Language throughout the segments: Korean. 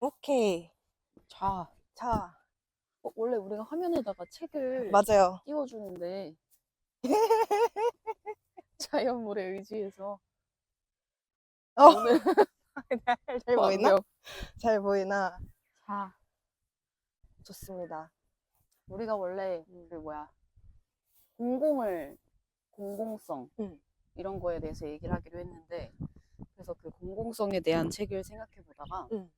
오케이. 자, 자, 원래 우리가 화면에다가 책을 맞아요. 띄워주는데 자연물에 의지해서 어, 오늘 잘 보이나? 완벽. 잘 보이나? 자, 좋습니다. 우리가 원래 공공성 응. 이런 거에 대해서 얘기를 하기로 했는데, 그래서 그 공공성에 대한 책을 생각해 보다가 응.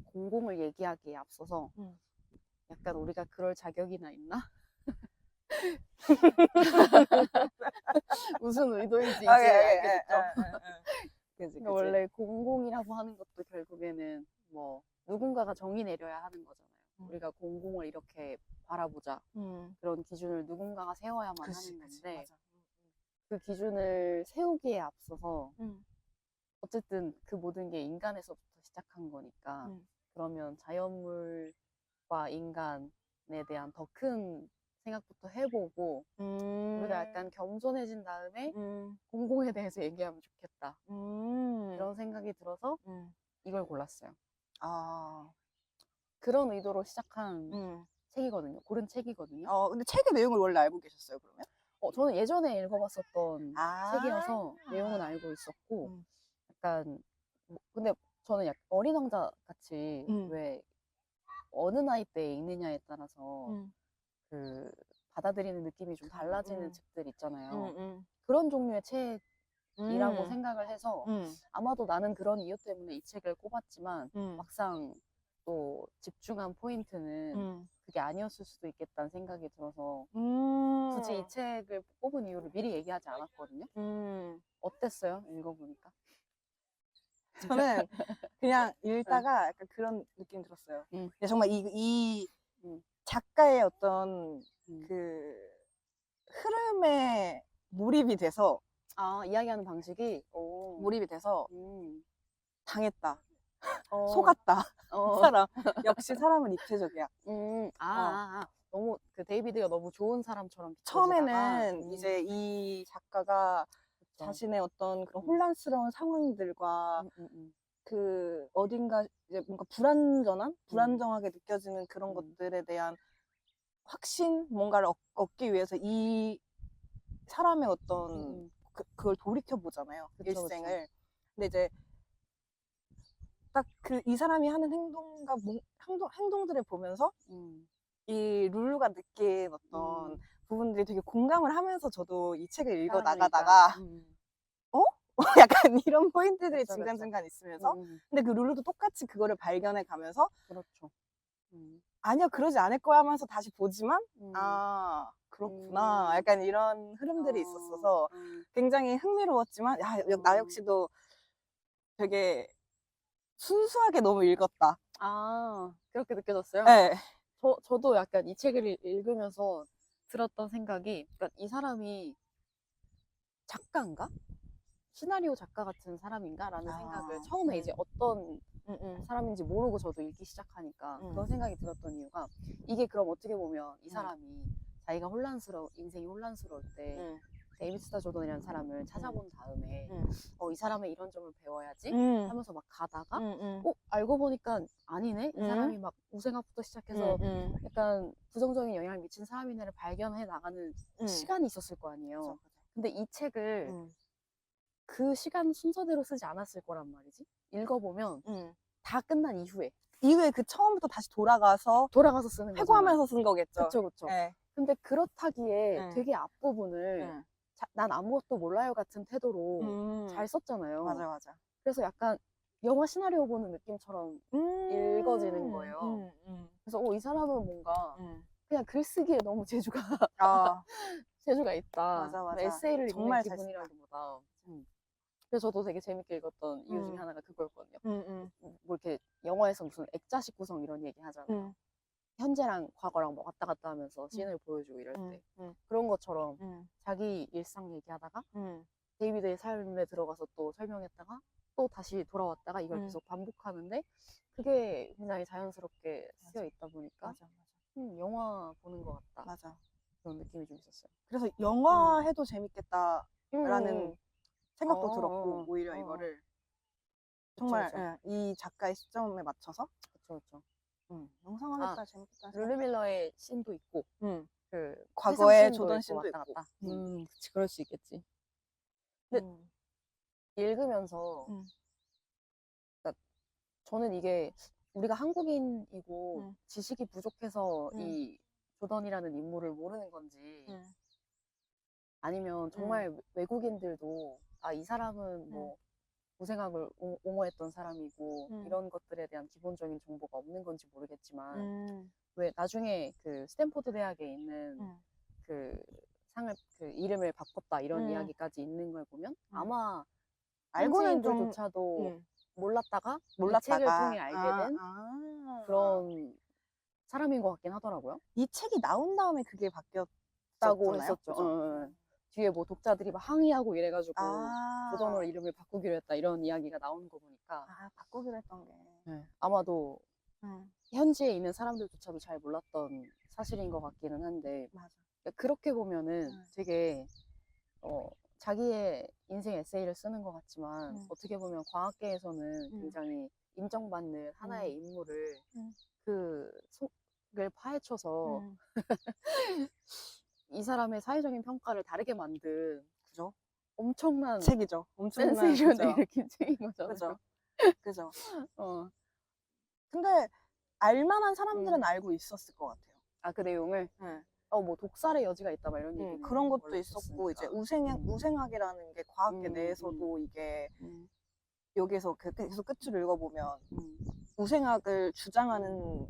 공공을 얘기하기에 앞서서 응. 약간 우리가 그럴 자격이나 있나? 무슨 의도인지 이제 알겠죠? 그지, 그러니까 원래 공공이라고 하는 것도 결국에는 뭐 누군가가 정의 내려야 하는 거잖아요. 우리가 공공을 이렇게 바라보자. 그런 기준을 누군가가 세워야만 하는 건데, 맞아. 그 기준을 세우기에 앞서서 응. 어쨌든 그 모든 게 인간에서부터 시작한 거니까, 그러면 자연물과 인간에 대한 더 큰 생각부터 해보고 우리가 약간 겸손해진 다음에 공공에 대해서 얘기하면 좋겠다, 그런 생각이 들어서 이걸 골랐어요. 아, 그런 의도로 시작한 책이거든요. 고른 책이거든요. 근데 책의 내용을 원래 알고 계셨어요, 그러면? 저는 예전에 읽어봤었던 아, 책이어서 내용은 알고 있었고, 음. 약간 근데 저는 약간 어린 왕자 같이 왜 어느 나이 때 읽느냐에 따라서 그 받아들이는 느낌이 좀 달라지는 책들 있잖아요. 그런 종류의 책이라고 생각을 해서 아마도 나는 그런 이유 때문에 이 책을 꼽았지만 막상 또 집중한 포인트는 그게 아니었을 수도 있겠다는 생각이 들어서 굳이 이 책을 꼽은 이유를 미리 얘기하지 않았거든요. 어땠어요? 읽어보니까? 저는 그냥 읽다가 약간 그런 느낌이 들었어요. 근데 정말 이 작가의 어떤 그 흐름에 몰입이 돼서 이야기하는 방식이 몰입이 돼서 당했다. 어, 속았다. 이 어, 사람 역시 사람은 입체적이야. 너무 그 데이비드가 너무 좋은 사람처럼 비춰지다가 처음에는 이제 이 작가가 그쵸. 자신의 어떤 그런 혼란스러운 상황들과 그 어딘가 이제 뭔가 불안정하게 느껴지는 그런 것들에 대한 확신, 뭔가를 얻기 위해서 이 사람의 어떤 그걸 돌이켜 보잖아요. 그쵸, 일생을. 그쵸. 근데 이제 딱 그 이 사람이 하는 행동들을 보면서 이 룰루가 느낀 어떤 부분들이 되게 공감을 하면서 저도 이 책을 읽어 나가다가 어? 약간 이런 포인트들이 그쵸, 중간중간 있으면서 근데 그 룰루도 똑같이 그거를 발견해 가면서 그렇죠. 아니야 그러지 않을 거야 하면서 다시 보지만 아 그렇구나 약간 이런 흐름들이 있었어서 굉장히 흥미로웠지만 야, 나 역시도 되게 순수하게 너무 읽었다. 그렇게 느껴졌어요? 네. 저도 약간 이 책을 읽으면서 들었던 생각이, 그러니까 이 사람이 작가인가? 시나리오 작가 같은 사람인가? 라는 생각을 처음에 이제 어떤 사람인지 모르고 저도 읽기 시작하니까 그런 생각이 들었던 이유가, 이게 그럼 어떻게 보면 이 사람이 자기가 인생이 혼란스러울 때 데이비드 스타 조던이라는 사람을 찾아본 다음에 이 사람의 이런 점을 배워야지 하면서 막 가다가 알고 보니까 아니네? 이 사람이 막 우생학부터 시작해서 약간 부정적인 영향을 미친 사람이네를 발견해 나가는 시간이 있었을 거 아니에요. 근데 이 책을 그 시간 순서대로 쓰지 않았을 거란 말이지. 읽어보면 다 끝난 이후에 그 처음부터 다시 돌아가서 쓰는 거잖아요. 회고하면서 쓴 거겠죠. 그쵸. 네. 근데 그렇다기에 되게 앞부분을 난 아무것도 몰라요 같은 태도로 잘 썼잖아요. 맞아. 그래서 약간 영화 시나리오 보는 느낌처럼 읽어지는 거예요. 그래서 이 사람은 뭔가 그냥 글쓰기에 너무 재주가 재주가 있다. 맞아. 에세이를 읽는 정말 잘 썼다. 기분이라기보다. 그래서 저도 되게 재밌게 읽었던 이유 중에 하나가 그거였거든요. 뭐 이렇게 영화에서 무슨 액자식 구성 이런 얘기 하잖아요. 현재랑 과거랑 뭐 왔다 갔다 하면서 씬을 보여주고 이럴 때 그런 것처럼 자기 일상 얘기하다가 데이비드의 삶에 들어가서 또 설명했다가 또 다시 돌아왔다가 이걸 계속 반복하는데 그게 굉장히 자연스럽게 쓰여 있다 보니까 영화 보는 것 같다. 맞아. 그런 느낌이 좀 있었어요. 그래서 영화 해도 재밌겠다라는 생각도 들었고 오히려 이거를 정말 그쵸. 예, 이 작가의 시점에 맞춰서 그쵸, 그쵸. 영상하겠다 재밌겠다 룰루 밀러의 씬도 있고, 응. 그 과거에 회상 씬도 조던 있고 씬도 왔다 있고 갔다. 응. 그치, 그럴 수 있겠지. 근데 응. 읽으면서, 응. 그러니까 저는 이게 우리가 한국인이고 응. 지식이 부족해서 응. 이 조던이라는 인물을 모르는 건지, 응. 아니면 정말 외국인들도, 아, 이 사람은 뭐, 고생학을 옹호했던 사람이고, 응. 이런 것들에 대한 기본적인 정보가 없는 건지 모르겠지만, 응. 왜 나중에 그 스탠포드 대학에 있는 응. 그 상을, 그 이름을 바꿨다 이런 응. 이야기까지 있는 걸 보면 응. 아마 알고는 좀 현지인들조차도 응. 몰랐다가 이 책을 몰랐다가 통해 알게 된 그런 사람인 것 같긴 하더라고요. 이 책이 나온 다음에 그게 다고 바뀌었잖아요. 했었죠. 그죠? 뒤에 뭐 독자들이 막 항의하고 이래가지고 조던으로 아, 이름을 바꾸기로 했다 이런 이야기가 나오는 거 보니까 바꾸기로 했던 게. 아마도 응. 현지에 있는 사람들조차도 잘 몰랐던 사실인 것 같기는 한데, 맞아. 그렇게 보면은 응. 되게 자기의 인생 에세이를 쓰는 것 같지만 응. 어떻게 보면 과학계에서는 응. 굉장히 인정받는 하나의 인물을 응. 그 속을 파헤쳐서 응. 이 사람의 사회적인 평가를 다르게 만든 그죠? 엄청난 책이죠. 엄청난, 센세이션을 그죠? 일으킨 책인 거잖아요. 그죠? 그죠? 어, 근데 알만한 사람들은 음. 알고 있었을 것 같아요. 그 내용을 네. 뭐 독살의 여지가 있다 막 이런 얘기는 그런 것도 원래 있었고 이제 있었으니까. 우생학이라는 게 과학계 음, 내에서도 이게 음, 여기서 계속 끝을 읽어보면 음, 우생학을 주장하는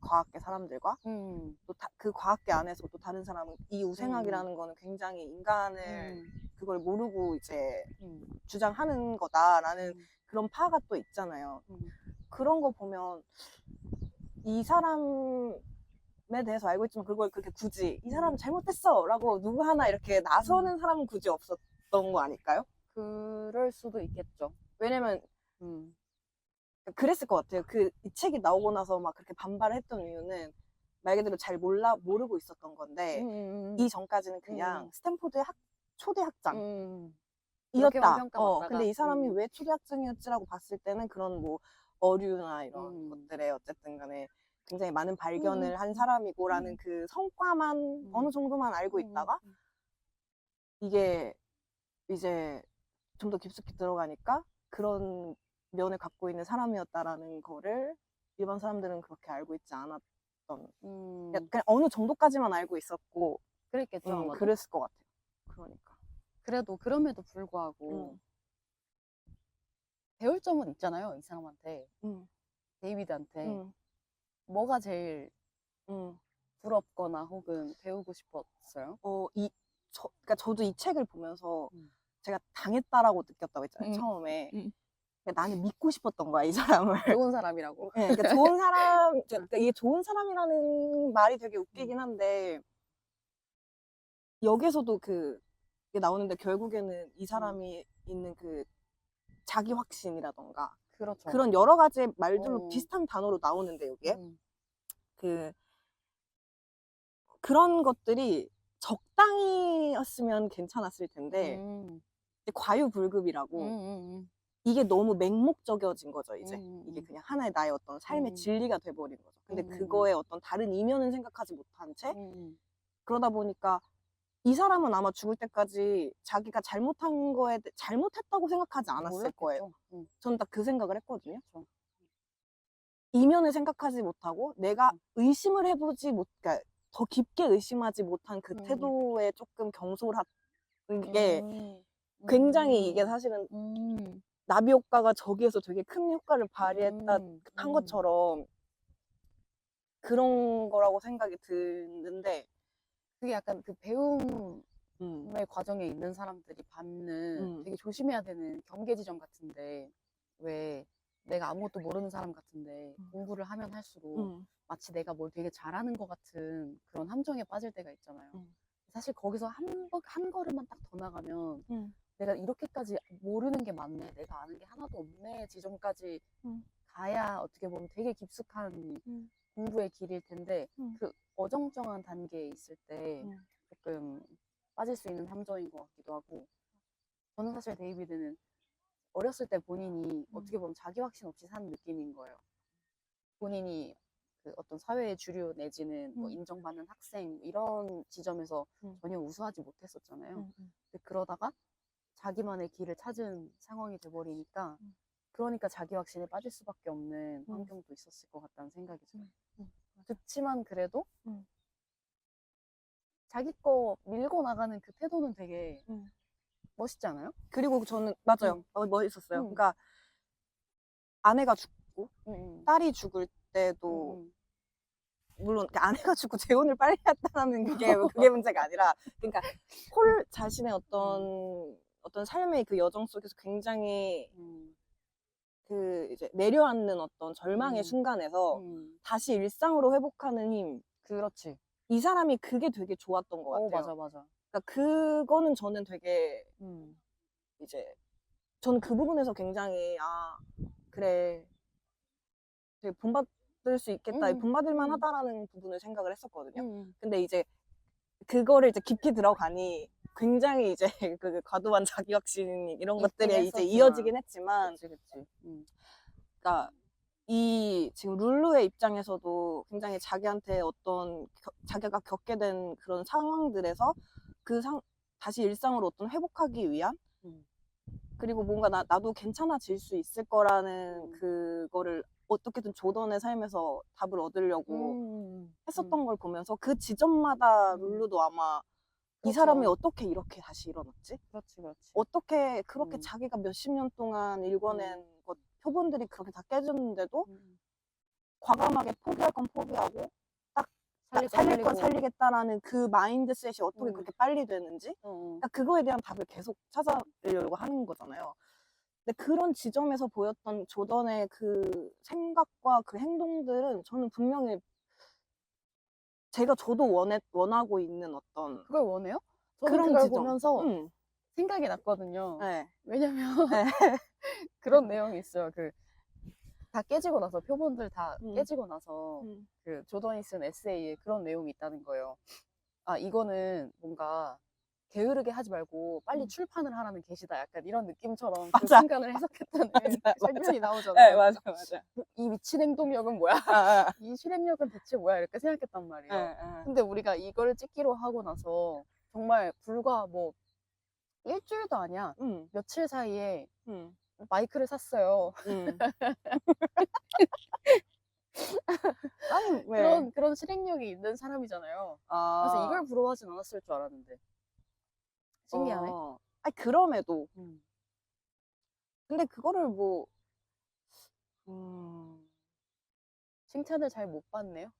과학계 사람들과 음, 또 그 과학계 안에서도 다른 사람은 이 음, 우생학이라는 거는 굉장히 인간을 음, 그걸 모르고 이제 음, 주장하는 거다라는 음, 그런 파가 또 있잖아요. 음, 그런 거 보면 이 사람에 대해서 알고 있지만 그걸 그렇게 굳이 이 사람은 잘못했어 라고 누구 하나 이렇게 나서는 사람은 굳이 없었던 거 아닐까요? 그럴 수도 있겠죠. 왜냐면 음, 그랬을 것 같아요. 이 책이 나오고 나서 막 그렇게 반발을 했던 이유는 말 그대로 잘 모르고 있었던 건데 이 전까지는 그냥 스탠포드의 초대 그렇게만 학장이었다. 근데 평가받다가, 이 사람이 왜 초대 학장이었지라고 봤을 때는 그런 뭐 어류나 이런 것들에 어쨌든 간에 굉장히 많은 발견을 한 사람이고라는 그 성과만 어느 정도만 알고 있다가 이게 이제 좀 더 깊숙이 들어가니까 그런 면을 갖고 있는 사람이었다라는 거를 일반 사람들은 그렇게 알고 있지 않았던. 그냥 어느 정도까지만 알고 있었고, 그랬겠죠, 아마도. 그랬을 것 같아요. 그러니까. 그래도 그럼에도 불구하고 배울 점은 있잖아요, 이 사람한테. 데이비드한테. 뭐가 제일 부럽거나 혹은 배우고 싶었어요? 그러니까 저도 이 책을 보면서 제가 당했다라고 느꼈다고 했잖아요, 처음에. 그러니까 나는 믿고 싶었던 거야, 이 사람을. 좋은 사람이라고. 네, 그러니까 좋은 사람, 그러니까 이게 좋은 사람이라는 말이 되게 웃기긴 한데, 여기서도 그게 나오는데 결국에는 이 사람이 있는 그 자기 확신이라던가, 그렇죠. 그런 여러 가지 말들로 비슷한 단어로 나오는데, 여기에. 그런 것들이 적당히였으면 괜찮았을 텐데, 과유불급이라고, 이게 너무 맹목적이어진 거죠, 이제. 이게 그냥 하나의 나의 어떤 삶의 진리가 돼버린 거죠. 근데 그거에 어떤 다른 이면은 생각하지 못한 채, 그러다 보니까 이 사람은 아마 죽을 때까지 자기가 잘못한 거에 잘못했다고 생각하지 않았을 거예요. 저는 딱 그 생각을 했거든요. 이면을 생각하지 못하고 내가 의심을 해보지 그러니까 더 깊게 의심하지 못한 그 태도에 조금 경솔한 게 굉장히 이게 사실은 나비 효과가 저기에서 되게 큰 효과를 발휘한 것처럼 그런 거라고 생각이 드는데, 그게 약간 그 배움의 과정에 있는 사람들이 받는 되게 조심해야 되는 경계 지점 같은데, 왜 내가 아무것도 모르는 사람 같은데 공부를 하면 할수록 마치 내가 뭘 되게 잘하는 것 같은 그런 함정에 빠질 때가 있잖아요. 사실 거기서 한 걸음만 딱 더 나가면 내가 이렇게까지 모르는 게 맞네, 내가 아는 게 하나도 없네 지점까지 가야 어떻게 보면 되게 깊숙한 공부의 길일 텐데, 그 어정쩡한 단계에 있을 때 조금 빠질 수 있는 함정인 것 같기도 하고, 저는 사실 데이비드는 어렸을 때 본인이 어떻게 보면 자기 확신 없이 사는 느낌인 거예요. 본인이 그 어떤 사회의 주류 내지는 뭐 인정받는 학생 이런 지점에서 전혀 우수하지 못했었잖아요. 근데 그러다가 자기만의 길을 찾은 상황이 돼버리니까 그러니까 자기 확신에 빠질 수밖에 없는 환경도 있었을 것 같다는 생각이 들어요. 그렇지만 그래도 자기 거 밀고 나가는 그 태도는 되게 멋있지 않아요? 그리고 저는 맞아요. 멋있었어요. 그러니까 아내가 죽고 딸이 죽을 때도 물론 아내가 죽고 재혼을 빨리 했다는 그게 문제가 아니라 그러니까 홀 자신의 어떤 삶의 그 여정 속에서 굉장히 그 이제 내려앉는 어떤 절망의 순간에서 다시 일상으로 회복하는 힘. 그렇지. 이 사람이 그게 되게 좋았던 것 같아요. 맞아, 맞아. 그러니까 그거는 저는 되게 이제 저는 그 부분에서 굉장히 그래 되게 본받을 수 있겠다, 본받을 만하다라는 부분을 생각을 했었거든요. 근데 이제 그거를 이제 깊이 들어가니 굉장히 이제 그 과도한 자기 확신 이런 것들이 이제 이어지긴 했지만, 그치. 그러니까 이 지금 룰루의 입장에서도 굉장히 자기한테 어떤 자기가 겪게 된 그런 상황들에서 다시 일상으로 어떤 회복하기 위한 그리고 뭔가 나도 괜찮아질 수 있을 거라는 그거를 어떻게든 조던의 삶에서 답을 얻으려고 했었던 걸 보면서 그 지점마다 룰루도 아마 이 사람이 어떻게 이렇게 다시 일어났지? 그렇지. 어떻게 그렇게 자기가 몇십 년 동안 일궈낸 것, 표본들이 그렇게 다 깨졌는데도 과감하게 포기할 건 포기하고 딱 살릴 건 살리겠다라는 그 마인드셋이 어떻게 그렇게 빨리 되는지 그러니까 그거에 대한 답을 계속 찾아내려고 하는 거잖아요. 근데 그런 지점에서 보였던 조던의 그 생각과 그 행동들은 저는 분명히 저도 원하고 있는 어떤 그걸 원해요? 저는 그런 그걸 지점. 보면서 생각이 났거든요. 네. 왜냐면 네. 그런 내용이 있어요. 다 깨지고 나서 표본들 다 깨지고 나서 그 조던이 쓴 에세이에 그런 내용이 있다는 거예요. 이거는 뭔가 게으르게 하지 말고 빨리 출판을 하라는 계시다. 약간 이런 느낌처럼 그 순간을 해석했다는 설명이 나오잖아요. 네, 맞아. 이 미친 행동력은 뭐야? 이 실행력은 대체 뭐야? 이렇게 생각했단 말이에요. 근데 우리가 이걸 찍기로 하고 나서 정말 불과 뭐 일주일도 아니야. 며칠 사이에 마이크를 샀어요. 아니 왜? 그런 실행력이 있는 사람이잖아요. 아. 그래서 이걸 부러워하진 않았을 줄 알았는데. 신기하네. 아니 그럼에도. 근데 그거를 뭐 칭찬을 잘 못 받네요.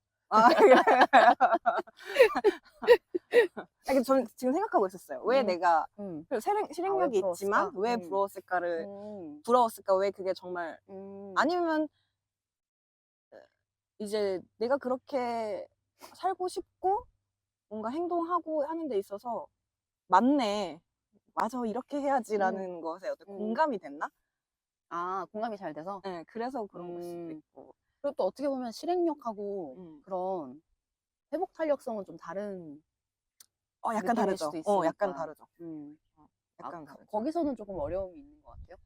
아니 저는 지금 생각하고 있었어요. 왜 내가 실행력이 왜 있지만 부러웠을까? 왜 부러웠을까? 왜 그게 정말 아니면 이제 내가 그렇게 살고 싶고 뭔가 행동하고 하는 데 있어서 맞네. 맞아. 이렇게 해야지라는 것에 어떤 공감이 됐나? 공감이 잘 돼서? 네, 그래서 그런 걸 수도 있고. 그리고 또 어떻게 보면 실행력하고 그런 회복 탄력성은 좀 다른 약간 느낌일 다르죠. 수도 있으니까. 약간 다르죠. 약간 다르죠. 거기서는 조금 어려움이 있는 것 같아요.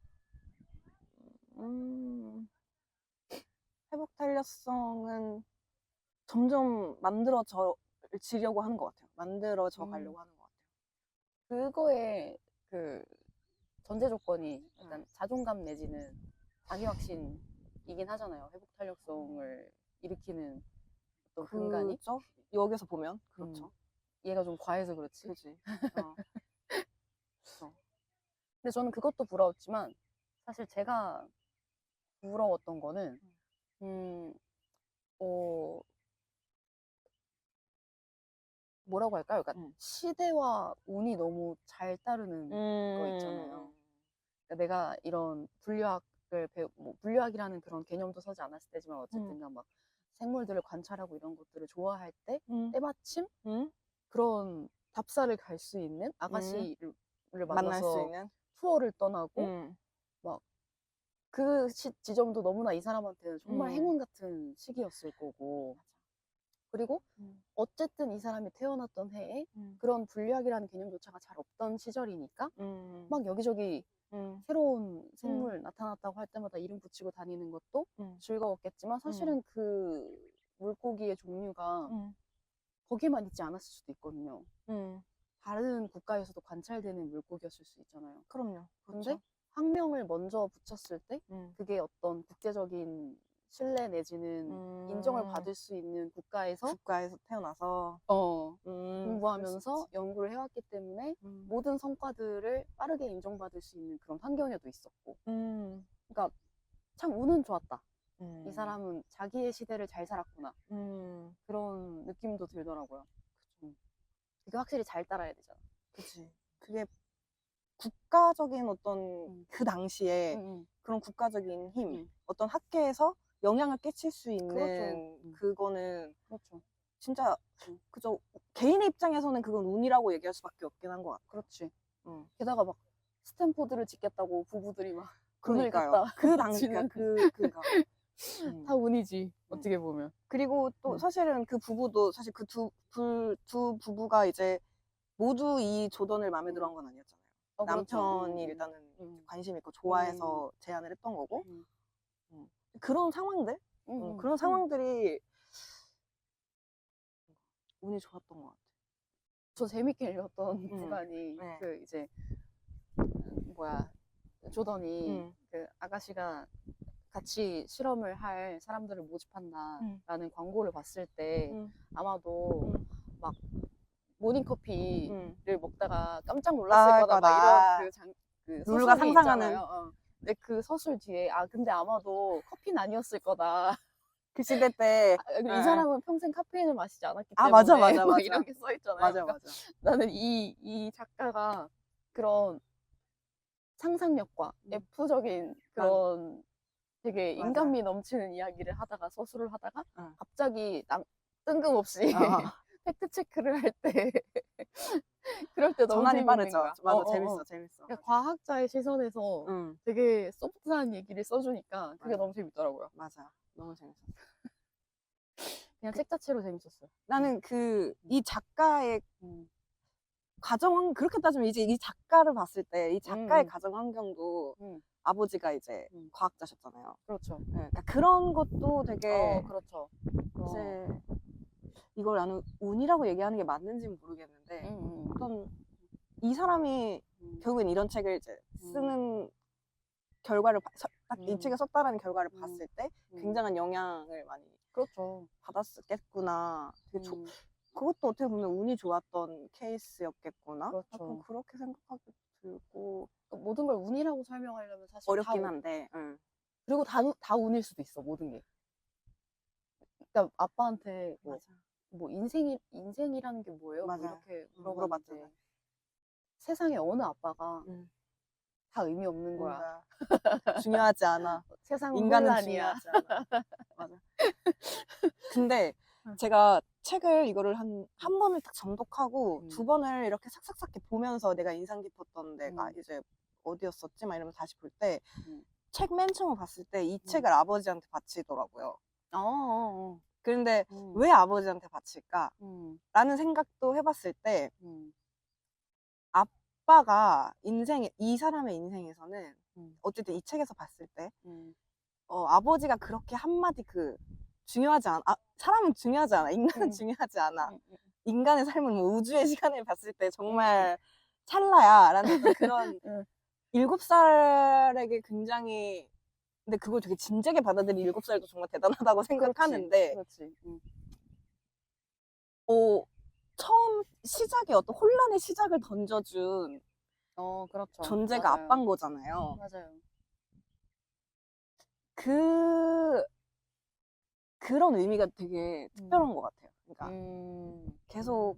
회복 탄력성은 점점 만들어지려고 하는 것 같아요. 만들어져 가려고 하는 것 같아요. 그거에 그 전제 조건이 약간 자존감 내지는 자기 확신이긴 하잖아요. 회복 탄력성을 일으키는 어떤 근간이. 그렇죠? 여기서 보면 그렇죠. 얘가 좀 과해서 그렇지. 그지. 그렇죠. 근데 저는 그것도 부러웠지만 사실 제가 부러웠던 거는 뭐라고 할까요? 그러니까 시대와 운이 너무 잘 따르는 거 있잖아요. 그러니까 내가 이런 물리학이라는 그런 개념도 서지 않았을 때지만 어쨌든간 막 생물들을 관찰하고 이런 것들을 좋아할 때 때마침 그런 답사를 갈 수 있는 아가씨를 만날 수 만나서 있는 투어를 떠나고 막 그 지점도 너무나 이 사람한테는 정말 행운 같은 시기였을 거고 그리고 어쨌든 이 사람이 태어났던 해에 그런 분리학이라는 개념조차가 잘 없던 시절이니까 막 여기저기 새로운 생물 나타났다고 할 때마다 이름 붙이고 다니는 것도 즐거웠겠지만 사실은 그 물고기의 종류가 거기에만 있지 않았을 수도 있거든요. 다른 국가에서도 관찰되는 물고기였을 수 있잖아요. 그럼요. 근데 그렇죠. 학명을 먼저 붙였을 때 그게 어떤 국제적인 신뢰 내지는 인정을 받을 수 있는 국가에서 태어나서 공부하면서 연구를 해왔기 때문에 모든 성과들을 빠르게 인정받을 수 있는 그런 환경에도 있었고 그러니까 참 운은 좋았다. 이 사람은 자기의 시대를 잘 살았구나. 그런 느낌도 들더라고요. 그게 확실히 잘 따라야 되잖아. 그치. 그게 국가적인 어떤 그 당시에 그런 국가적인 힘, 어떤 학계에서 영향을 끼칠 수 있는 그거는 그렇죠. 진짜 그저 개인의 입장에서는 그건 운이라고 얘기할 수밖에 없긴 한 것 같아. 그렇지. 게다가 막 스탠포드를 짓겠다고 부부들이 막 돈을 그러니까요. 갖다 그 당시 지는 그니까 다 운이지. 어떻게 보면. 그리고 또 사실은 그 부부도 사실 그 두 부부가 이제 모두 이 조던을 마음에 들어 한 건 아니었잖아요. 그렇죠. 남편이 일단은 관심 있고 좋아해서 제안을 했던 거고 그런 상황들 그런 상황들이 운이 좋았던 것 같아요. 저 재밌게 읽었던 구간이 네. 그 이제 뭐야 조던이 그 아가씨가 같이 실험을 할 사람들을 모집한다라는 광고를 봤을 때 아마도 막 모닝커피를 먹다가 깜짝 놀랐을 거다 막 이런 그 룰루가 서술이 상상하는 있잖아요. 근데 그 서술 뒤에 근데 아마도 커피는 아니었을 거다. 그 시대 때 이 사람은 평생 카페인을 마시지 않았기 때문에 맞아 막 이런 게 써 있잖아요. 그러니까 나는 이 작가가 그런 상상력과 F적인 그런 되게 인간미 넘치는 이야기를 하다가 서술을 하다가 갑자기 뜬금없이 팩트 체크를 할 때 그럴 때 너무 전환이 재밌는 빠르죠. 거야. 맞아. 재밌어. 그러니까 과학자의 시선에서 되게 소프트한 얘기를 써주니까 그게 너무 재밌더라고요. 맞아. 너무 재밌었어. 그냥 책 자체로 재밌었어요. 나는 이 작가의 그렇게 따지면 이제 이 작가를 봤을 때 이 작가의 가정 환경도 아버지가 이제 과학자셨잖아요. 그렇죠. 그러니까 그런 것도 되게 그렇죠. 이제 이걸 나는 운이라고 얘기하는 게 맞는지는 모르겠는데 어떤 이 사람이 결국엔 이런 책을 이제 쓰는 결과를 딱 이 책을 썼다라는 결과를 봤을 때 굉장한 영향을 많이 그렇죠. 받았겠구나. 되게 그것도 어떻게 보면 운이 좋았던 케이스였겠구나. 그렇죠. 약간 그렇게 생각하게 들고 모든 걸 운이라고 설명하려면 사실 어렵긴 한데. 그리고 다 운일 수도 있어 모든 게. 그러니까 아빠한테 뭐 인생이라는 게 뭐예요? 뭐 이렇게 물어봤는데 세상에 어느 아빠가 다 의미 없는 거야. 중요하지 않아. 세상은 인간은 혼란이야. 중요하지 않아. 맞아. 근데 제가 책을 이거를 한 번을 딱 정독하고 두 번을 이렇게 싹싹싹 보면서 내가 인상 깊었던 데가 이제 어디였었지? 막 이러면서 다시 볼 때 책 맨 처음 봤을 때 이 책을 아버지한테 바치더라고요. 그런데 왜 아버지한테 바칠까? 라는 생각도 해봤을 때 아빠가 이 사람의 인생에서는 어쨌든 이 책에서 봤을 때 아버지가 그렇게 한마디 중요하지 않아. 사람은 중요하지 않아. 인간은 중요하지 않아. 인간의 삶은 뭐 우주의 시간을 봤을 때 정말 찰나야. 라는 어떤 그런 7살에게 굉장히 근데 그걸 되게 진지하게 받아들인 7살도 정말 대단하다고 생각하는데 처음 시작에 어떤 혼란의 시작을 던져준 그렇죠. 존재가 맞아요. 아빠인 거잖아요. 맞아요. 그런 의미가 되게 특별한 것 같아요. 그러니까 계속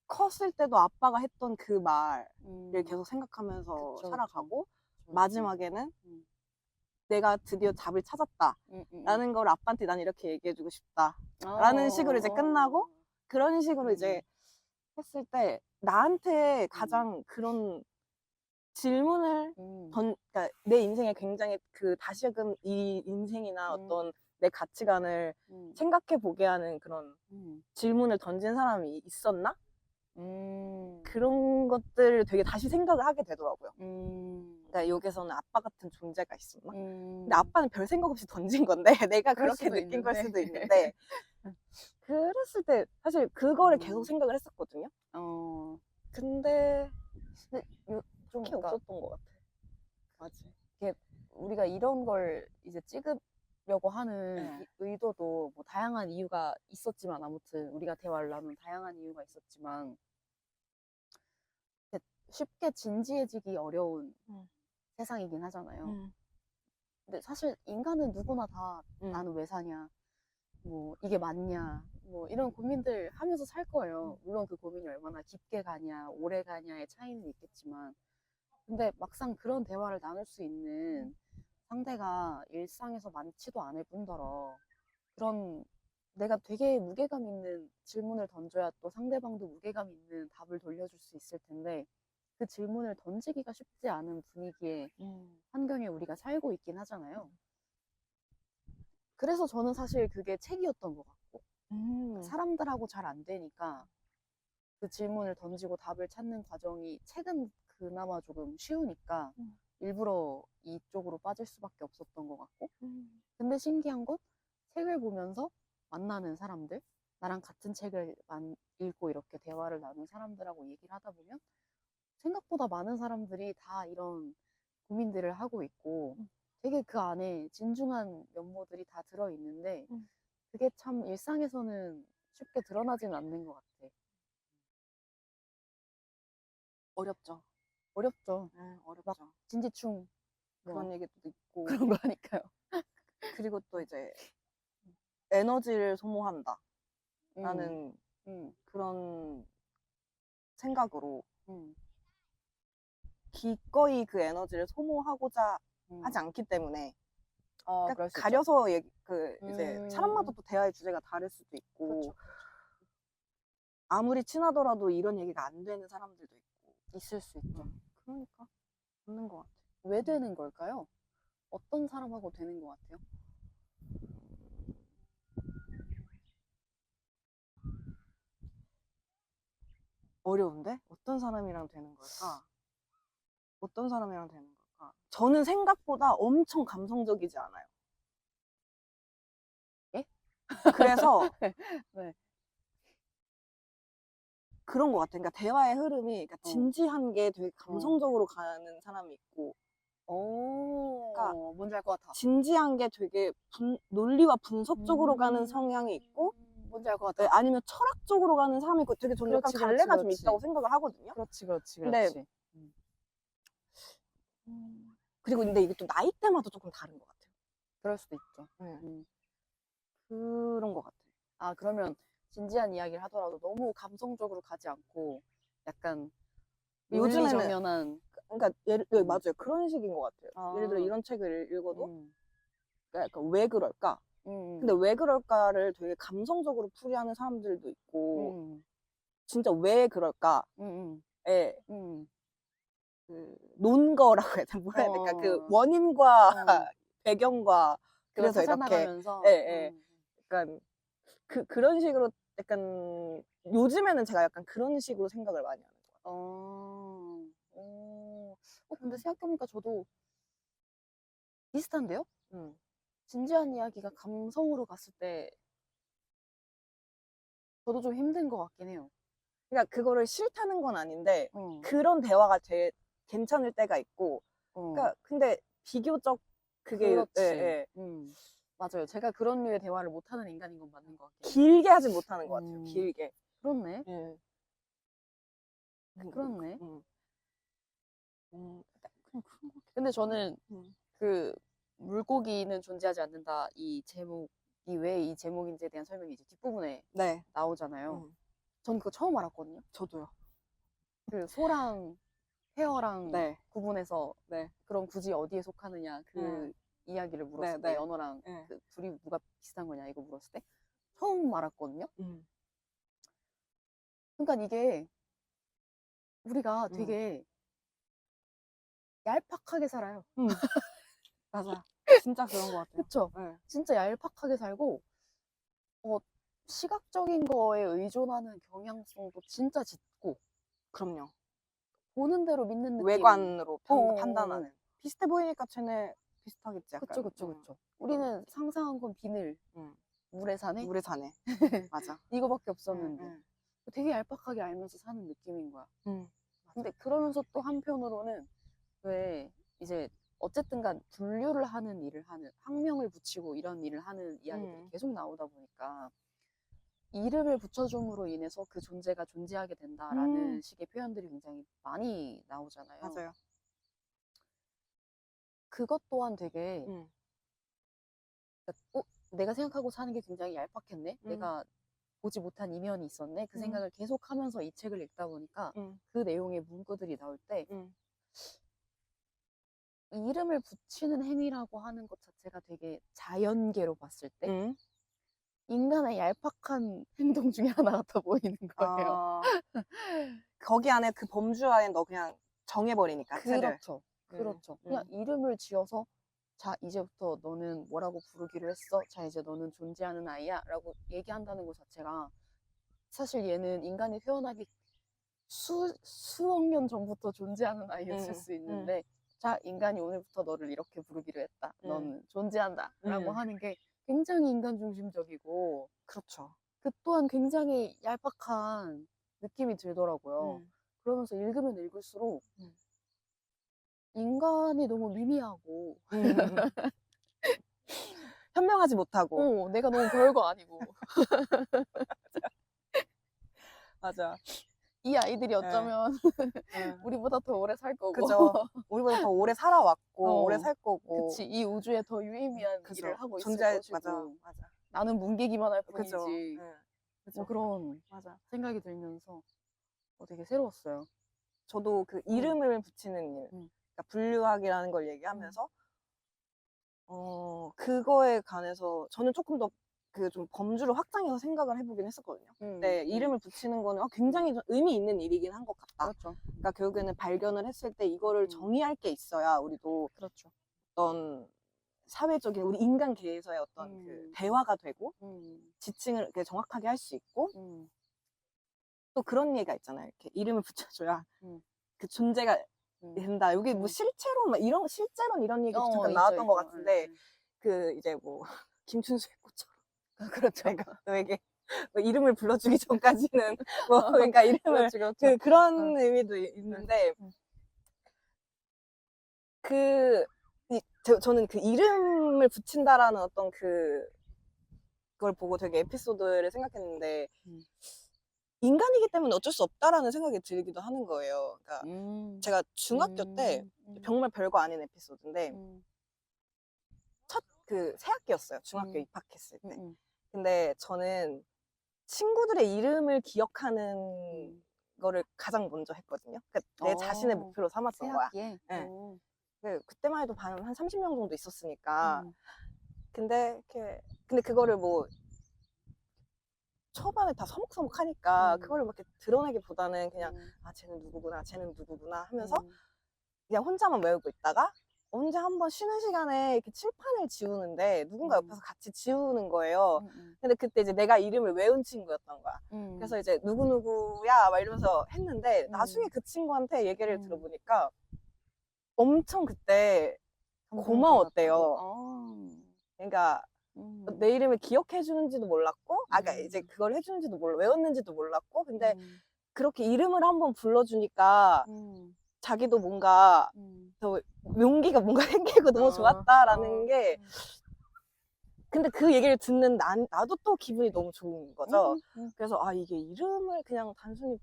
컸을 때도 아빠가 했던 그 말을 계속 생각하면서 살아가고 마지막에는 내가 드디어 답을 찾았다 라는 걸 아빠한테 난 이렇게 얘기해주고 싶다 라는 식으로 이제 끝나고 그런 식으로 이제 했을 때 나한테 가장 그런 질문을 그러니까 내 인생에 굉장히 다시금 이 인생이나 어떤 내 가치관을 생각해 보게 하는 그런 질문을 던진 사람이 있었나? 그런 것들을 되게 다시 생각을 하게 되더라고요. 그러니까 여기서는 아빠 같은 존재가 있었나? 근데 아빠는 별 생각 없이 던진 건데 내가 그럴 그렇게 수도 느낀 걸 있는데. 수도 있는데 그랬을 때 사실 그거를 계속 음. 생각을 했었거든요. 근데 좀 딱히 그러니까 없었던 것 같아. 맞지. 이게 우리가 이런 걸 이제 찍으려고 하는 네. 의도도 뭐 다양한 이유가 있었지만 아무튼 우리가 대화를 나눈 다양한 이유가 있었지만 이렇게 쉽게 진지해지기 어려운 음. 세상이긴 하잖아요. 음. 근데 사실 인간은 누구나 다 나는 왜 사냐, 뭐 이게 맞냐, 뭐 이런 고민들 하면서 살 거예요. 물론 그 고민이 얼마나 깊게 가냐, 오래 가냐의 차이는 있겠지만, 근데 막상 그런 대화를 나눌 수 있는 상대가 일상에서 많지도 않을 뿐더러 그런 내가 되게 무게감 있는 질문을 던져야 또 상대방도 무게감 있는 답을 돌려줄 수 있을 텐데 그 질문을 던지기가 쉽지 않은 분위기에 환경에 우리가 살고 있긴 하잖아요. 그래서 저는 사실 그게 책이었던 것 같고 사람들하고 잘 안 되니까 그 질문을 던지고 답을 찾는 과정이 책은 그나마 조금 쉬우니까 일부러 이쪽으로 빠질 수밖에 없었던 것 같고 근데 신기한 건 책을 보면서 만나는 사람들 나랑 같은 책을 읽고 이렇게 대화를 나눈 사람들하고 얘기를 하다 보면 생각보다 많은 사람들이 다 이런 고민들을 하고 있고 되게 그 안에 진중한 면모들이 다 들어있는데 그게 참 일상에서는 쉽게 드러나지는 않는 것 같아. 어렵죠. 어렵죠. 막 어렵죠. 진지충 뭐 그런 얘기도 있고 그런 거 하니까요. 그리고 또 이제 에너지를 소모한다 음, 라는 음, 그런 생각으로 음, 기꺼이 그 에너지를 소모하고자 하지 음. 않기 때문에 그러니까 그럴 수 있죠. 가려서 이제 사람마다 음, 또 대화의 주제가 다를 수도 있고 그렇죠. 아무리 친하더라도 이런 얘기가 안 되는 사람들도 있고 있을 수 있죠. 그러니까 맞는 것 같아. 왜 되는 걸까요? 어떤 사람하고 되는 것 같아요? 어려운데? 어떤 사람이랑 되는 걸까? 어떤 사람이랑 되는 걸까? 저는 생각보다 엄청 감성적이지 않아요. 예? 그래서 네. 그런 것 같아. 그러니까 대화의 흐름이 그러니까 어. 진지한 게 되게 감성적으로 가는 사람이 있고, 그러니까 뭔지 알 것 같아. 진지한 게 되게 논리와 분석적으로 가는 성향이 있고, 뭔지 알 것 네, 같아. 아니면 철학적으로 가는 사람이 있고, 되게 저는 약간 그렇지, 그렇지, 갈래가 좀 그렇지. 있다고 생각을 하거든요. 그렇지, 그렇지, 근데 그렇지. 그리고 근데 이게 또 나이대마다 조금 다른 것 같아요. 그럴 수도 있죠. 네. 그런 것 같아. 아, 그러면 진지한 이야기를 하더라도 너무 감성적으로 가지 않고 약간 요즘에는 논리정연한 그러니까 맞아요. 그런 식인 것 같아요. 예를 들어 아, 이런 책을 읽어도 음, 약간 왜 그럴까? 근데 왜 그럴까를 되게 감성적으로 풀이하는 사람들도 있고 진짜 왜 그럴까에 그 논거라고 해야 되나 뭐라 해야 될까? 그 원인과 배경과 그걸 그래서 이렇게 찾아나가면서 약간 그런 식으로 약간 요즘에는 제가 약간 그런 식으로 생각을 많이 하는 것 같아요. 근데 생각해보니까 저도 비슷한데요? 음. 진지한 이야기가 감성으로 갔을 때 저도 좀 힘든 것 같긴 해요. 그러니까 그거를 싫다는 건 아닌데 어, 그런 대화가 괜찮을 때가 있고 어, 그러니까 근데 비교적 그게 그렇지. 맞아요. 제가 그런 류의 대화를 못하는 인간인 건 맞는 것 같긴 해요. 길게 하진 못하는 것 같아요. 길게. 그렇네. 예. 그렇네. 그냥 그런 것 같아요. 근데 저는 그 물고기는 존재하지 않는다 이 제목이 왜 이 제목인지에 대한 설명이 이제 뒷부분에 네. 나오잖아요. 전 그거 처음 알았거든요. 저도요. 그 소랑 회어랑 네. 구분해서 네. 그럼 굳이 어디에 속하느냐 그 이야기를 물었을 네, 때 네. 연어랑 네. 그 둘이 누가 비슷한 거냐 이거 물었을 때 처음 알았거든요. 그러니까 이게 우리가 되게 얄팍하게 살아요. 맞아. 진짜 그런 것 같아요. 그쵸? 네. 진짜 얄팍하게 살고 시각적인 거에 의존하는 경향성도 진짜 짙고 그럼요. 보는 대로 믿는 느낌. 외관으로 어어어어. 판단하는. 비슷해 보이니까 쟤네 비슷하겠지 약간. 그쵸, 그쵸, 그쵸. 우리는 상상한 건 비늘, 응. 물에 사네? 물에 사네. 맞아. 이거밖에 없었는데. 응, 되게 얄팍하게 알면서 사는 느낌인 거야. 응. 근데 그러면서 또 한편으로는 왜 이제 어쨌든 간 분류를 하는 일을 하는, 학명을 붙이고 이런 일을 하는 이야기들이 계속 나오다 보니까 이름을 붙여줌으로 인해서 그 존재가 존재하게 된다라는 식의 표현들이 굉장히 많이 나오잖아요. 맞아요. 그것 또한 되게 응. 내가 생각하고 사는 게 굉장히 얄팍했네. 내가 보지 못한 이면이 있었네. 그 생각을 계속 하면서 이 책을 읽다 보니까 그 내용의 문구들이 나올 때 이름을 붙이는 행위라고 하는 것 자체가 되게 자연계로 봤을 때 인간의 얄팍한 행동 중에 하나 같아 보이는 거예요. 거기 안에 그 범주 안에 너 그냥 정해버리니까 틀을. 그렇죠. 그렇죠. 그냥 이름을 지어서 자, 이제부터 너는 뭐라고 부르기로 했어? 자, 이제 너는 존재하는 아이야? 라고 얘기한다는 것 자체가 사실 얘는 인간이 태어나기 수억 년 전부터 존재하는 아이였을 수 있는데 자, 인간이 오늘부터 너를 이렇게 부르기로 했다. 너는 존재한다. 라고 하는 게 굉장히 인간 중심적이고 그렇죠. 그 또한 굉장히 얄팍한 느낌이 들더라고요. 그러면서 읽으면 읽을수록 인간이 너무 미미하고 현명하지 못하고. 내가 너무 별거 아니고 맞아. 이 아이들이 어쩌면 우리보다 더 오래 살 거고 그죠. 우리보다 더 오래 살아왔고 오래 살 거고. 그치. 이 우주에 더 유의미한 그죠. 일을 하고 있을 존재 것이고 맞아. 나는 뭉개기만 할 그죠. 뿐이지. 그죠. 뭐 그런 맞아. 생각이 들면서 되게 새로웠어요. 저도 그 이름을 붙이는 일, 그러니까 분류학이라는 걸 얘기하면서 그거에 관해서 저는 조금 더 그 좀 범주를 확장해서 생각을 해보긴 했었거든요. 근데 이름을 붙이는 거는 굉장히 의미 있는 일이긴 한 것 같다. 그렇죠. 그러니까 결국에는 발견을 했을 때 이거를 정의할 게 있어야 우리도 그렇죠. 어떤 사회적인 우리 인간계에서의 어떤 그 대화가 되고 지칭을 이렇게 정확하게 할 수 있고 또 그런 얘기가 있잖아요. 이렇게 이름을 붙여줘야 그 존재가 된다. 여기 뭐 실체론 막 이런 실제론 이런 얘기도 잠깐 나왔던 것 같은데 그 이제 뭐 김춘수의 꽃처럼 그렇죠. 너에게 뭐 이름을 불러주기 전까지는 뭐 그러니까 이름을 그렇죠. 그런 의미도 있는데 저는 그 이름을 붙인다라는 어떤 그걸 보고 되게 에피소드를 생각했는데 인간이기 때문에 어쩔 수 없다라는 생각이 들기도 하는 거예요. 그러니까 제가 중학교 때 정말 별거 아닌 에피소드인데 첫 그 새학기였어요. 중학교 입학했을 때. 근데 저는 친구들의 이름을 기억하는 거를 가장 먼저 했거든요. 그러니까 내 자신의 목표로 삼았던 거야. 새학기에? 그때만 해도 반 한 30명 정도 있었으니까. 근데 그거를 뭐 초반에 다 서먹서먹하니까 그거를 막 이렇게 드러내기보다는 그냥 쟤는 누구구나 하면서 그냥 혼자만 외우고 있다가 언제 한번 쉬는 시간에 이렇게 칠판을 지우는데 누군가 옆에서 같이 지우는 거예요. 근데 그때 이제 내가 이름을 외운 친구였던 거야. 그래서 이제 누구누구야 막 이러면서 했는데 나중에 그 친구한테 얘기를 들어보니까 엄청 그때 고마웠대요. 그러니까 내 이름을 기억해 주는지도 몰랐고 그러니까 이제 그걸 해주는지도 외웠는지도 몰랐고 근데 그렇게 이름을 한번 불러주니까 자기도 뭔가 더 용기가 뭔가 생기고 너무 좋았다라는 게 근데 그 얘기를 듣는 나도 또 기분이 너무 좋은 거죠. 그래서 이게 이름을 그냥 단순히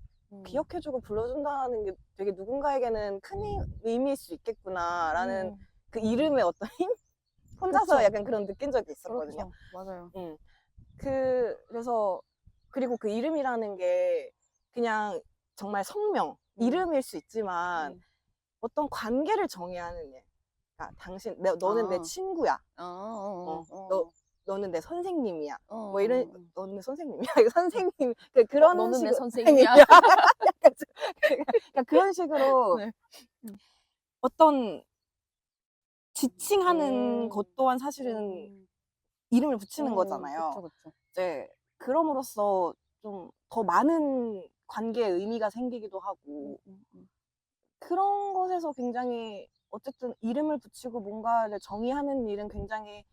기억해주고 불러준다는 게 되게 누군가에게는 큰 의미일 수 있겠구나라는 그 이름의 어떤 힘? 혼자서 그쵸. 약간 그런 느낀 적이 있었거든요. 그렇죠. 맞아요. 그래서 그리고 그 이름이라는 게 그냥 정말 성명, 이름일 수 있지만 어떤 관계를 정의하는 일. 그러니까 너는 내 친구야. 너는 내 선생님이야. 뭐 이런 너는 내 선생님이야. 선생님 그런 너는 내 식으로 선생님이야. 그러니까 그런 식으로 어떤 지칭하는 것 또한 사실은 이름을 붙이는 거잖아요. 그쵸. 이제 그럼으로써 좀 더 많은 관계에 의미가 생기기도 하고 그런 것에서 굉장히 어쨌든 이름을 붙이고 뭔가를 정의하는 일은 굉장히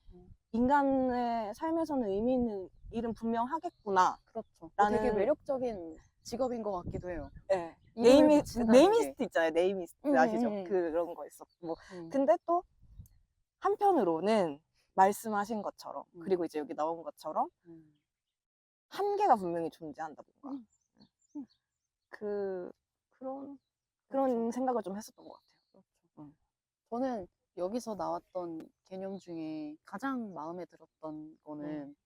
인간의 삶에서는 의미 있는 일은 분명하겠구나. 그렇죠. 되게 라는 매력적인 직업인 것 같기도 해요. 네. 이름을 붙인다는 게. 네이미스트 있잖아요. 네이미스트 아시죠? 그런 거 있었고. 근데 또 한편으로는 말씀하신 것처럼 그리고 이제 여기 나온 것처럼 한계가 분명히 존재한다 뭔가. 그런 그렇죠. 생각을 좀 했었던 것 같아요. 그렇죠. 저는 여기서 나왔던 개념 중에 가장 마음에 들었던 거는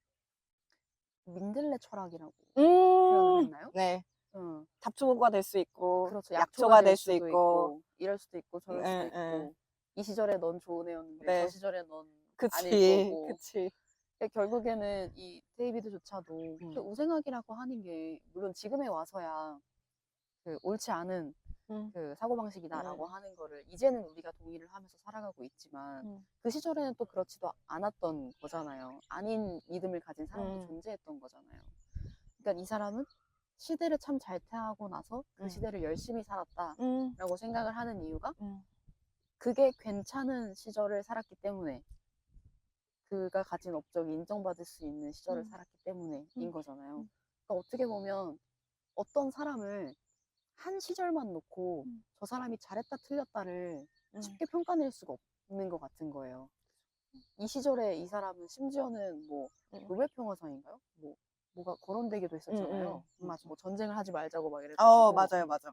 민들레 철학이라고 표현을 했나요? 네. 응. 잡초가 될 수 있고, 그렇죠. 약초가 될 수 수도 있고, 이럴 수도 있고 저럴 수도 있고 이 시절에 넌 좋은 애였는데 네. 저 시절에 넌 아닐 그치, 거고. 그치. 결국에는 이 데이비드조차도 그 우생학이라고 하는 게 물론 지금에 와서야 그 옳지 않은 그 사고방식이다라고 하는 거를 이제는 우리가 동의를 하면서 살아가고 있지만 그 시절에는 또 그렇지도 않았던 거잖아요. 아닌 믿음을 가진 사람도 존재했던 거잖아요. 그러니까 이 사람은 시대를 참 잘 타고 나서 그 시대를 열심히 살았다라고 생각을 하는 이유가 그게 괜찮은 시절을 살았기 때문에 그가 가진 업적이 인정받을 수 있는 시절을 살았기 때문에인 거잖아요. 그러니까 어떻게 보면 어떤 사람을 한 시절만 놓고 저 사람이 잘했다 틀렸다를 쉽게 평가낼 수가 없는 것 같은 거예요. 이 시절에 이 사람은 심지어는 뭐 노벨평화상인가요? 뭐가 거론되기도 했었잖아요. 맞아. 뭐 전쟁을 하지 말자고 막 이래가지고. 맞아요, 맞아.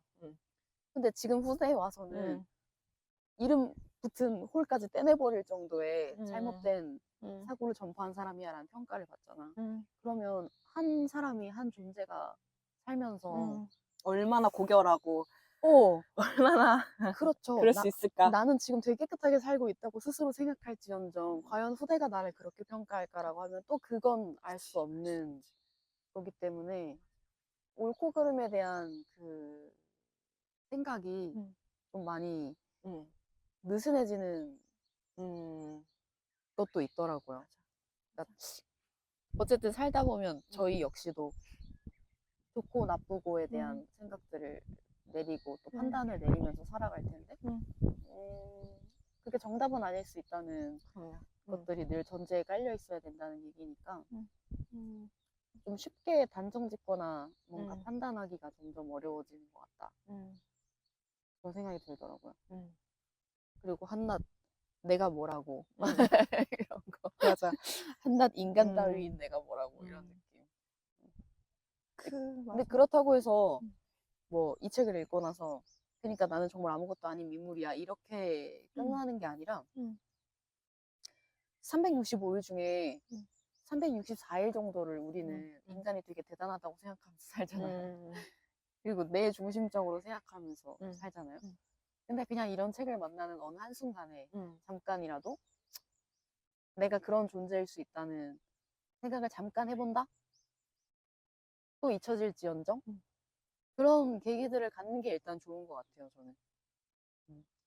근데 지금 후대에 와서는 이름 붙은 홀까지 떼내버릴 정도의 잘못된 사고를 전파한 사람이야라는 평가를 받잖아. 그러면 한 사람이 한 존재가 살면서 얼마나 고결하고, 얼마나 그렇죠. 그럴 수 있을까? 나는 지금 되게 깨끗하게 살고 있다고 스스로 생각할지언정 과연 후대가 나를 그렇게 평가할까라고 하면 또 그건 알 수 없는 거기 때문에 옳고 그름에 대한 그 생각이 좀 많이 느슨해지는 것도 있더라고요. 그러니까 어쨌든 살다 보면 저희 역시도 좋고 나쁘고에 대한 생각들을 내리고 또 판단을 내리면서 살아갈 텐데 그게 정답은 아닐 수 있다는 것들이 늘 전제에 깔려 있어야 된다는 얘기니까 좀 쉽게 단정 짓거나 뭔가 판단하기가 점점 어려워지는 것 같다. 그런 생각이 들더라고요. 그리고 한낱 내가 뭐라고 이런 거. 맞아. 한낱 인간 따위인 내가 뭐라고 이런 느낌. 근데 맞아. 그렇다고 해서 뭐 이 책을 읽고 나서 그러니까 나는 정말 아무것도 아닌 민물이야 이렇게 끝나는 게 아니라 365일 중에 364일 정도를 우리는 인간이 되게 대단하다고 생각하면서 살잖아요. 그리고 내 중심적으로 생각하면서 살잖아요. 근데 그냥 이런 책을 만나는 어느 한순간에 잠깐이라도 내가 그런 존재일 수 있다는 생각을 잠깐 해본다? 또 잊혀질지언정? 그런 계기들을 갖는 게 일단 좋은 것 같아요, 저는.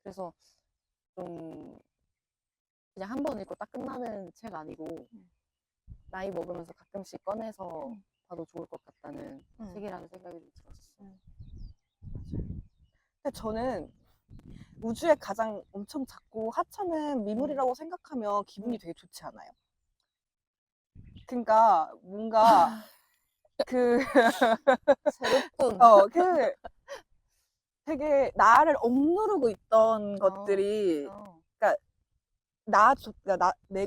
그래서 좀 그냥 한 번 읽고 딱 끝나는 책 아니고 나이 먹으면서 가끔씩 꺼내서 봐도 좋을 것 같다는 책이라는 생각이 좀 들었어요. 근데 저는 우주에 가장 엄청 작고 하찮은 미물이라고 생각하면 기분이 되게 좋지 않아요? 그러니까 뭔가 그 새롭군. 되게 나를 억누르고 있던 것들이 그러니까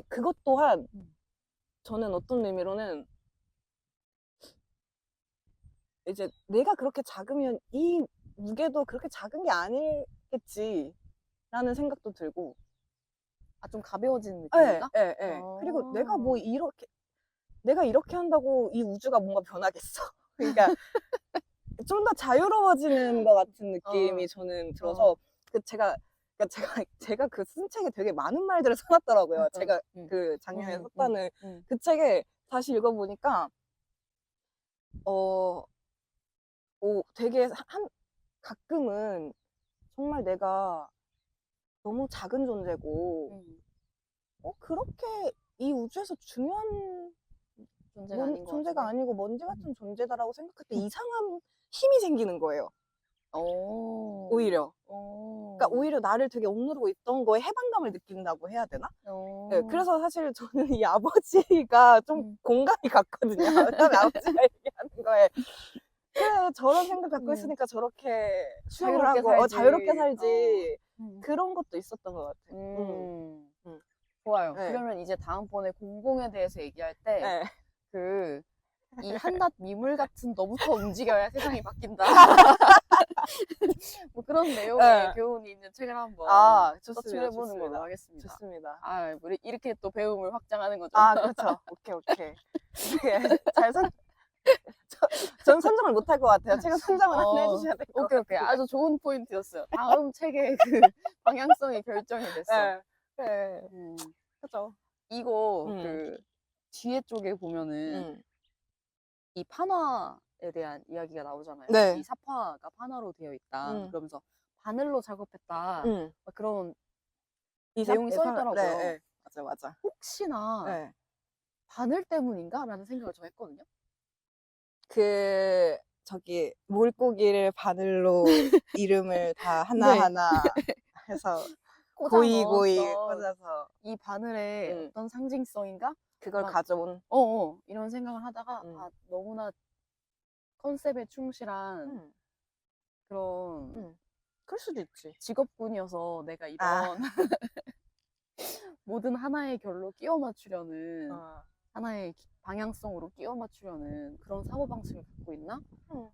그것 또한 저는 어떤 의미로는 이제 내가 그렇게 작으면 이 무게도 그렇게 작은 게 아니겠지 라는 생각도 들고 좀 가벼워지는 느낌인가? 그리고 내가 이렇게 한다고 이 우주가 뭔가 변하겠어. 그러니까 좀 더 자유로워지는 것 같은 느낌이 저는 들어서 제가 그 쓴 책에 되게 많은 말들을 써놨더라고요. 제가 그 작년에 썼다는 그 책에 다시 읽어보니까 되게 가끔은 정말 내가 너무 작은 존재고 그렇게 이 우주에서 중요한 존재가 아닌 것 존재가 같은데. 아니고 먼지 같은 존재다라고 생각할 때 이상한 힘이 생기는 거예요. 오히려. 그러니까 오히려 나를 되게 억누르고 있던 거에 해방감을 느낀다고 해야 되나? 네, 그래서 사실 저는 이 아버지가 좀 공감이 갔거든요. 왜냐면 아버지가 얘기하는 거에 그래 저런 생각 갖고 있으니까 저렇게 수영을 자유롭게 하고 살지. 자유롭게 살지 음. 그런 것도 있었던 것 같아요. 좋아요. 네. 그러면 이제 다음번에 공공에 대해서 얘기할 때, 네. 이 한낱 미물 같은 너부터 움직여야 세상이 바뀐다. 뭐 그런 내용의 네. 교훈이 있는 책을 한번 좋습니다. 서술해보는 걸로 하겠습니다. 좋습니다. 우리 이렇게 또 배움을 확장하는 거죠. 그렇죠. 오케이. 네, 전 선정을 못할 것 같아요. 책은 선정을 해주셔야 될 것 같아요. 오케이. 아주 좋은 포인트였어요. 다음 책의 그 방향성이 결정이 됐어. 네. 그죠. 이거 뒤에 쪽에 보면은 이 판화에 대한 이야기가 나오잖아요. 네. 이 사파가 판화로 되어 있다. 그러면서 바늘로 작업했다. 막 그런 내용이 써 있더라고요. 네. 맞아. 혹시나 네. 바늘 때문인가? 라는 생각을 저 했거든요. 저기 물고기를 바늘로 이름을 다 하나하나 해서 고이 꽂아서 이 바늘의 어떤 상징성인가? 그걸 막 가져온 이런 생각을 하다가 너무나 컨셉에 충실한 그런 그럴 수도 있지. 직업군이어서 내가 이런 모든 하나의 결로 끼워 맞추려는 하나의 방향성으로 끼워 맞추려는 그런 사고방식을 갖고 있나?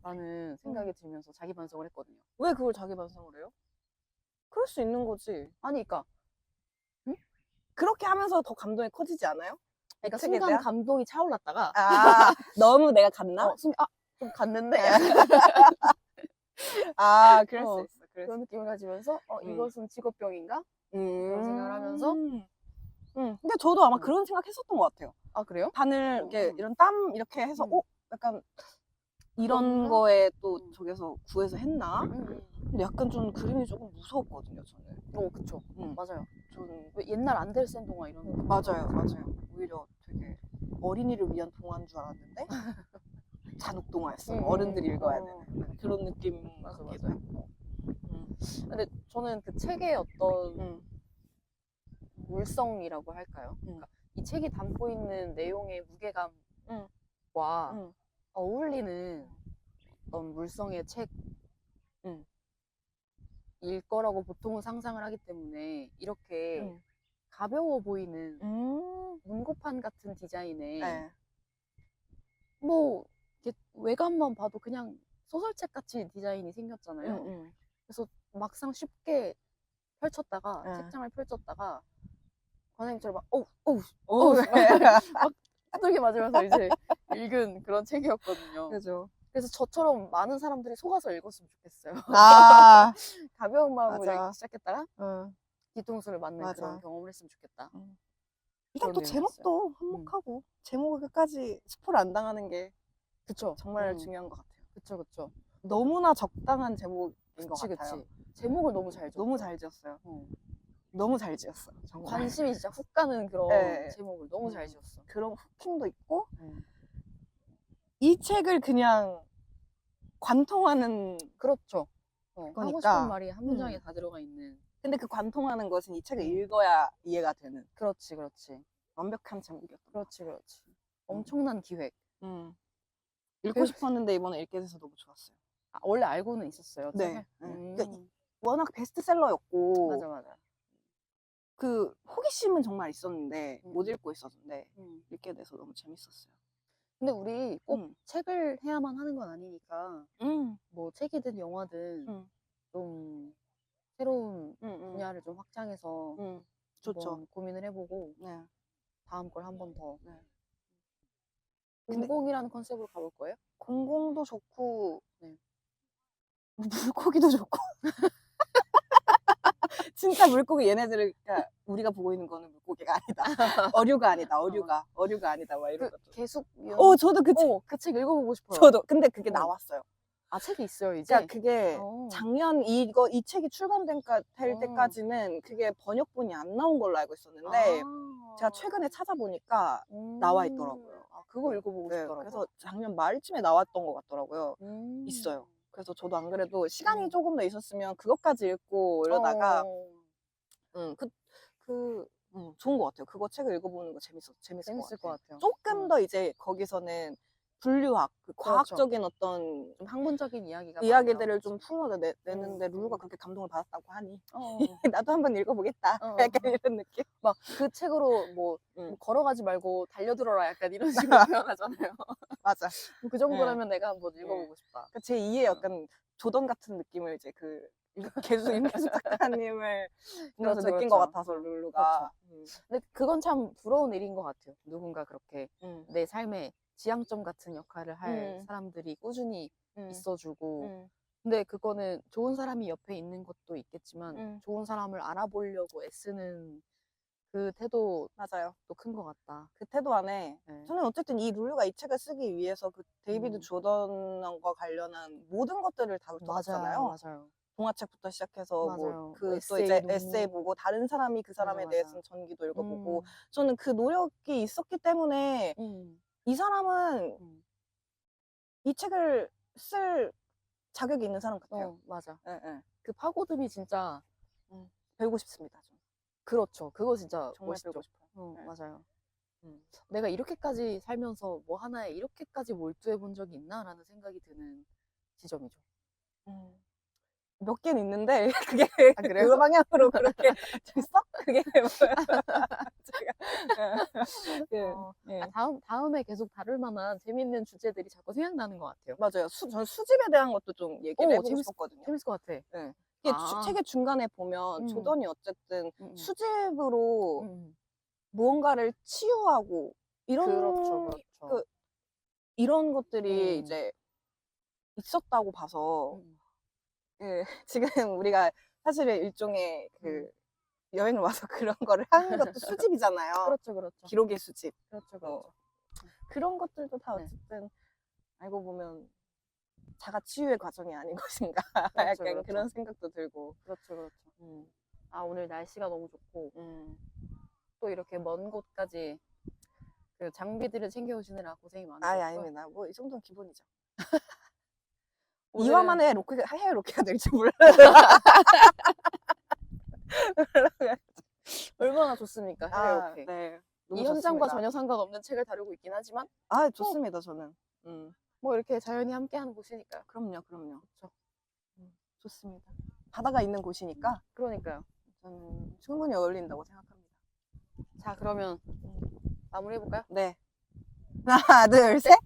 라는 생각이 들면서 자기 반성을 했거든요. 왜 그걸 자기 반성을 해요? 그럴 수 있는 거지. 아니, 그러니까 그렇게 하면서 더 감동이 커지지 않아요? 그러니까 책에 순간 대한? 감동이 차올랐다가 너무 내가 갔나? 좀 갔는데 그럴 수 있어. 그런 느낌을 가지면서 이것은 직업병인가? 그런 생각을 하면서 근데 저도 아마 그런 생각 했었던 것 같아요. 그래요? 바늘 이렇게 이런 땀 이렇게 해서 약간 이런 그런가? 거에 또 저기서 구해서 했나? 근데 약간 좀 그림이 조금 무서웠거든요, 저는. 그쵸. 맞아요. 저는 왜 옛날 안델센 동화 이런 거. 맞아요. 오히려 되게 어린이를 위한 동화인 줄 알았는데 잔혹 동화였어. 어른들이 읽어야 되는 그런 느낌 같기도 했고. 근데 저는 그 책의 어떤 물성이라고 할까요? 그러니까 이 책이 담고 있는 내용의 무게감과 어울리는 어떤 물성의 책일 거라고 보통은 상상을 하기 때문에 이렇게 가벼워 보이는 문고판 같은 디자인에 뭐 이렇게 외관만 봐도 그냥 소설책 같이 디자인이 생겼잖아요. 그래서 막상 쉽게 펼쳤다가 책장을 펼쳤다가 관행처럼 막 막 두들겨 맞으면서 이제 읽은 그런 책이었거든요. 그죠. 그래서 저처럼 많은 사람들이 속아서 읽었으면 좋겠어요. 가벼운 마음으로 읽기 시작했다가 뒤통수를 맞는 그런 경험을 했으면 좋겠다. 일단 또 제목도 한몫하고 제목을 끝까지 스포를 안 당하는 게 그쵸. 정말 중요한 것 같아요. 그쵸. 너무나 적당한 제목인 것 같아요. 제목을 너무 잘 지었어요. 너무 잘 지었어요. 너무 잘 지었어. 정말. 관심이 진짜 훅 가는 그런 제목을 너무 잘 지었어. 그런 후킹도 있고 이 책을 그냥 관통하는 그렇죠. 거니까. 하고 싶은 말이 한 문장에 다 들어가 있는. 근데 그 관통하는 것은 이 책을 읽어야 이해가 되는. 그렇지. 완벽한 제목이었던. 그렇지. 엄청난 기획. 읽고 싶었는데 이번에 읽게 돼서 너무 좋았어요. 원래 알고는 있었어요. 네. 그러니까 워낙 베스트셀러였고. 맞아. 그 호기심은 정말 있었는데 못 읽고 있었는데 읽게 돼서 너무 재밌었어요. 근데 우리 꼭 책을 해야만 하는 건 아니니까 뭐 책이든 영화든 좀 새로운 분야를 좀 확장해서 좋죠. 고민을 해보고 다음 걸 한 번 더. 근데 공공이라는 컨셉으로 가볼 거예요? 공공도 좋고 물고기도 좋고 진짜 물고기 얘네들을 그러니까 우리가 보고 있는 거는 물고기가 아니다. 어류가 아니다. 어류가 아니다. 막 이런 것도. 계속 저도 그 책 읽어보고 싶어요. 저도 근데 그게 나왔어요. 책이 있어요 이제? 그러니까 그게 작년 이 책이 출간될 때까지는 그게 번역본이 안 나온 걸로 알고 있었는데 제가 최근에 찾아보니까 나와 있더라고요. 그거 읽어보고 네, 싶더라고요. 그래서 작년 말쯤에 나왔던 것 같더라고요. 음. 있어요. 그래서 저도 안 그래도 시간이 음. 조금 더 있었으면 그것까지 읽고 이러다가 어, 좋은 것 같아요. 그거 책을 읽어보는 거 재밌을 재밌을 것 것 같아요. 같아요. 조금 더 이제 거기서는 분류학, 그 그렇죠. 과학적인 어떤 좀 학문적인 이야기가 이야기들을 좀 많이 풀어내는데 룰루가 그렇게 감동을 받았다고 하니 나오죠. 나도 한번 읽어보겠다. 어, 어. 약간 이런 느낌. 막 그 책으로 뭐 응. 걸어가지 말고 달려들어라 약간 이런 식으로 표현하잖아요. 맞아. 그 정도라면 내가 한번 네. 읽어보고 싶다. 그 제 2의 약간 조던 같은 느낌을 이제 그 임계수 작가님을 보면서 그렇죠, 느낀 그렇죠. 것 같아서 룰루가. 근데 그건 참 부러운 일인 것 같아요. 누군가 그렇게 음. 내 삶의 지향점 같은 역할을 할 음. 사람들이 꾸준히 음. 있어주고 음. 근데 그거는 좋은 사람이 옆에 있는 것도 있겠지만 음. 좋은 사람을 알아보려고 애쓰는 그 태도도 맞아요. 큰 것 같다. 그 태도 안에 네. 저는 어쨌든 이 룰루가 이 책을 쓰기 위해서 그 데이비드 조던과 관련한 모든 것들을 다 훑어봤잖아요. 맞아요. 동화책부터 시작해서 맞아요. 그 또 이제 에세이도 에세이 보고 다른 사람이 그 사람에 맞아. 대해 쓴 전기도 읽어보고 음. 저는 그 노력이 있었기 때문에 이 사람은 이 책을 쓸 자격이 있는 사람 같아요. 맞아. 예, 예. 그 파고듦이 진짜 배우고 싶습니다. 저는. 그렇죠. 그거 진짜 정말 멋있죠. 배우고 싶어요. 네. 맞아요. 음. 내가 이렇게까지 살면서 뭐 하나에 이렇게까지 몰두해 본 적이 있나라는 생각이 드는 지점이죠. 몇 개는 있는데 그게 아, 그래요? 그 방향으로 그렇게 썩 그게 다음에 계속 다룰 만한 재밌는 주제들이 자꾸 생각나는 것 같아요. 맞아요. 전 수집에 대한 것도 좀 얘기를 해보고 싶었거든요. 재밌을 것 같아. 네. 이게 책의 중간에 보면 조던이 어쨌든 수집으로 무언가를 치유하고 그렇죠. 이런 것들이 이제 있었다고 봐서 예, 지금 우리가 사실은 일종의 그 여행을 와서 그런 거를 하는 것도 수집이잖아요. 그렇죠. 기록의 수집. 그렇죠. 그런 것들도 다 네. 어쨌든 알고 보면 자가 치유의 과정이 아닌 것인가. 그렇죠, 약간 그런 생각도 들고. 그렇죠. 아, 오늘 날씨가 너무 좋고 또 이렇게 먼 곳까지 그 장비들을 챙겨오시느라 고생이 많으셨고요. 아닙니다. 뭐 이 정도는 기본이죠. 오늘은- 이화만의 해외 로케가 될지 몰라요. 얼마나 좋습니까? 해외 로케. 네. 이 현장과 전혀 상관없는 책을 다루고 있긴 하지만 좋습니다, 저는. 뭐 이렇게 자연이 함께하는 곳이니까요. 그럼요. 그렇죠. 좋습니다. 바다가 있는 곳이니까 그러니까요. 저는 충분히 어울린다고 생각합니다. 자, 그러면 마무리해볼까요? 네. 하나, 둘, 셋.